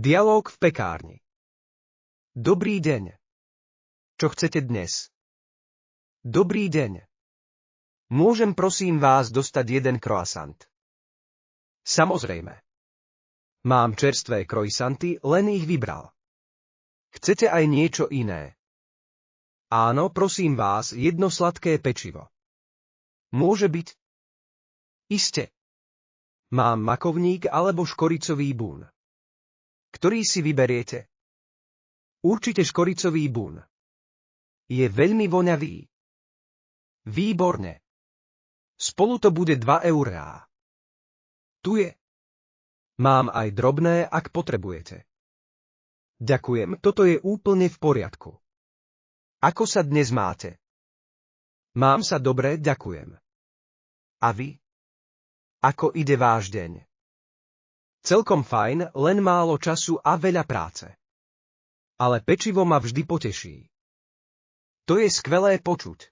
Dialóg v pekárni. Dobrý deň. Čo chcete dnes? Dobrý deň. Môžem prosím vás dostať jeden croissant? Samozrejme. Mám čerstvé croissanty, len ich vybral. Chcete aj niečo iné? Áno, prosím vás, jedno sladké pečivo. Môže byť? Iste. Mám makovník alebo škoricový bún. Ktorý si vyberiete? Určite škoricový bún. Je veľmi voňavý. Výborne. Spolu to bude 2 eurá. Tu je. Mám aj drobné, ak potrebujete. Ďakujem, toto je úplne v poriadku. Ako sa dnes máte? Mám sa dobre, ďakujem. A vy? Ako ide váš deň? Celkom fajn, len málo času a veľa práce. Ale pečivo ma vždy poteší. To je skvelé počuť.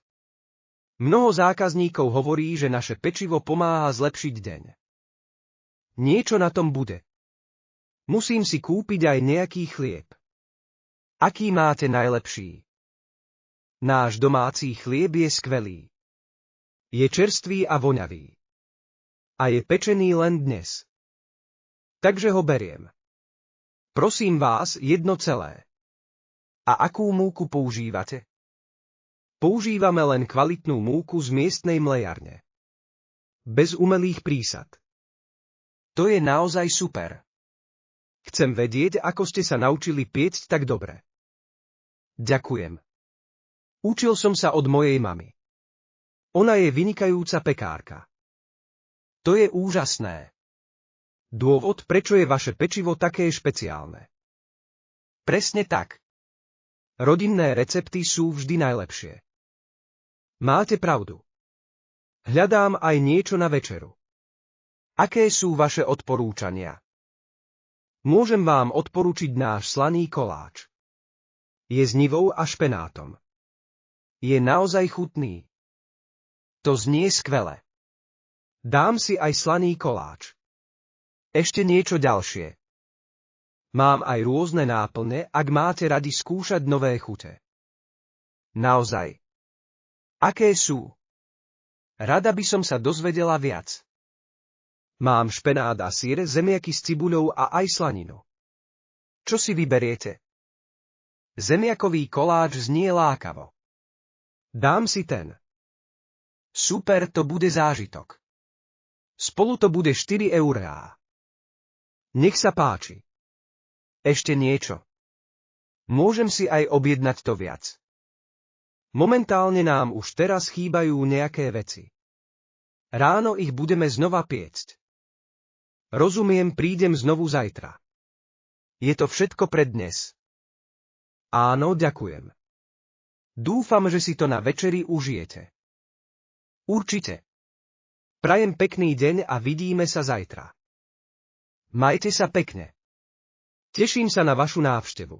Mnoho zákazníkov hovorí, že naše pečivo pomáha zlepšiť deň. Niečo na tom bude. Musím si kúpiť aj nejaký chlieb. Aký máte najlepší? Náš domáci chlieb je skvelý. Je čerstvý a voňavý. A je pečený len dnes. Takže ho beriem. Prosím vás, jedno celé. A akú múku používate? Používame len kvalitnú múku z miestnej mlejarne. Bez umelých prísad. To je naozaj super. Chcem vedieť, ako ste sa naučili piecť tak dobre. Ďakujem. Učil som sa od mojej mamy. Ona je vynikajúca pekárka. To je úžasné. Dôvod, prečo je vaše pečivo také špeciálne. Presne tak. Rodinné recepty sú vždy najlepšie. Máte pravdu. Hľadám aj niečo na večeru. Aké sú vaše odporúčania? Môžem vám odporučiť náš slaný koláč. Je s nivou a špenátom. Je naozaj chutný. To znie skvele. Dám si aj slaný koláč. Ešte niečo ďalšie. Mám aj rôzne náplne, ak máte radi skúšať nové chute. Naozaj. Aké sú? Rada by som sa dozvedela viac. Mám špenát a syr, zemiaky s cibuľou a aj slaninu. Čo si vyberiete? Zemiakový koláč znie lákavo. Dám si ten. Super, to bude zážitok. Spolu to bude 4 eurá. Nech sa páči. Ešte niečo. Môžem si aj objednať to viac. Momentálne nám už teraz chýbajú nejaké veci. Ráno ich budeme znova piecť. Rozumiem, prídem znovu zajtra. Je to všetko pre dnes. Áno, ďakujem. Dúfam, že si to na večeri užijete. Určite. Prajem pekný deň a vidíme sa zajtra. Majte sa pekne. Teším sa na vašu návštevu.